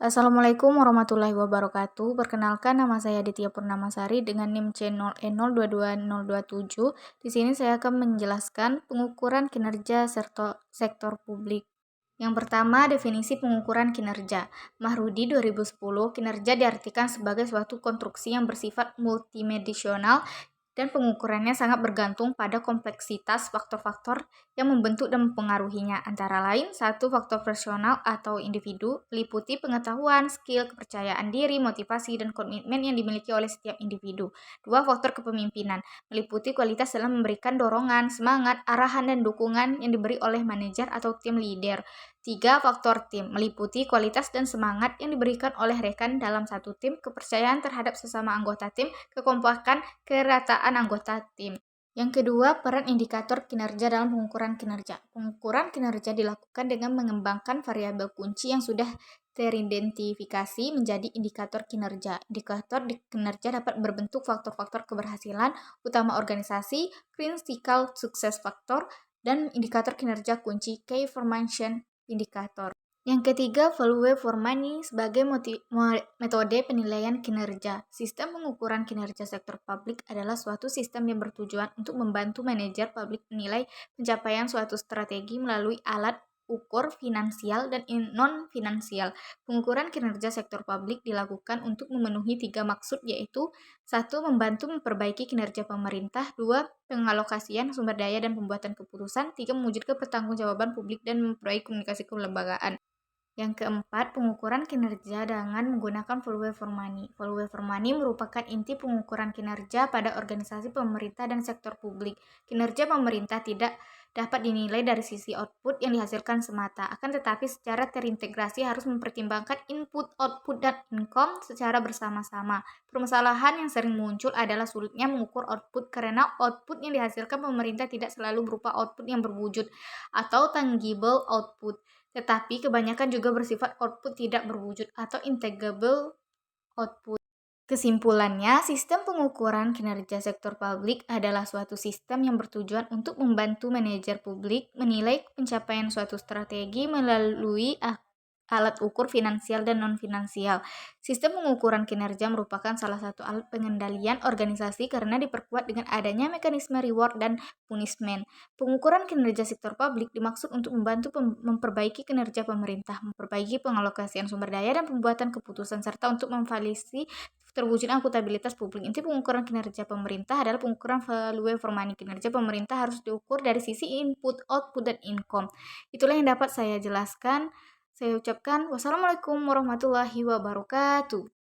Assalamualaikum warahmatullahi wabarakatuh. Perkenalkan, nama saya Aditya Purnamasari dengan NIM C0E022027. Di sini saya akan menjelaskan pengukuran kinerja sektor publik. Yang pertama, definisi pengukuran kinerja. Mahrudi 2010, kinerja diartikan sebagai suatu konstruksi yang bersifat multidimensional dan pengukurannya sangat bergantung pada kompleksitas faktor-faktor yang membentuk dan mempengaruhinya. Antara lain, satu, faktor personal atau individu, meliputi pengetahuan, skill, kepercayaan diri, motivasi, dan komitmen yang dimiliki oleh setiap individu. Dua, faktor kepemimpinan, meliputi kualitas dalam memberikan dorongan, semangat, arahan, dan dukungan yang diberi oleh manajer atau tim leader. Tiga, faktor tim, meliputi kualitas dan semangat yang diberikan oleh rekan dalam satu tim, kepercayaan terhadap sesama anggota tim, kekompakan, kerataan anggota tim. Yang kedua, peran indikator kinerja dalam pengukuran kinerja. Pengukuran kinerja dilakukan dengan mengembangkan variabel kunci yang sudah teridentifikasi menjadi indikator kinerja. Indikator kinerja dapat berbentuk faktor-faktor keberhasilan utama organisasi, critical success factor, dan indikator kinerja kunci, key performance indikator. Yang ketiga, value for money sebagai metode penilaian kinerja. Sistem pengukuran kinerja sektor publik adalah suatu sistem yang bertujuan untuk membantu manajer publik menilai pencapaian suatu strategi melalui alat ukur finansial dan non-finansial. Pengukuran kinerja sektor publik dilakukan untuk memenuhi tiga maksud, yaitu satu, membantu memperbaiki kinerja pemerintah, dua, pengalokasian sumber daya dan pembuatan keputusan, tiga, mewujudkan pertanggungjawaban publik dan memperbaiki komunikasi kelembagaan. Yang keempat, pengukuran kinerja dengan menggunakan value for money. Value for money merupakan inti pengukuran kinerja pada organisasi pemerintah dan sektor publik. Kinerja pemerintah tidak dapat dinilai dari sisi output yang dihasilkan semata, akan tetapi secara terintegrasi harus mempertimbangkan input, output, dan income secara bersama-sama. Permasalahan yang sering muncul adalah sulitnya mengukur output karena output yang dihasilkan pemerintah tidak selalu berupa output yang berwujud atau tangible output, tetapi kebanyakan juga bersifat output tidak berwujud atau intangible output. Kesimpulannya, sistem pengukuran kinerja sektor publik adalah suatu sistem yang bertujuan untuk membantu manajer publik menilai pencapaian suatu strategi melalui alat ukur finansial dan non-finansial. Sistem pengukuran kinerja merupakan salah satu alat pengendalian organisasi karena diperkuat dengan adanya mekanisme reward dan punishment. Pengukuran kinerja sektor publik dimaksud untuk membantu memperbaiki kinerja pemerintah, memperbaiki pengalokasian sumber daya dan pembuatan keputusan, serta untuk memvalidasi terwujudnya akuntabilitas publik. Inti pengukuran kinerja pemerintah adalah pengukuran value for money. Kinerja pemerintah harus diukur dari sisi input, output, dan income. Itulah yang dapat saya jelaskan. Saya ucapkan wassalamualaikum warahmatullahi wabarakatuh.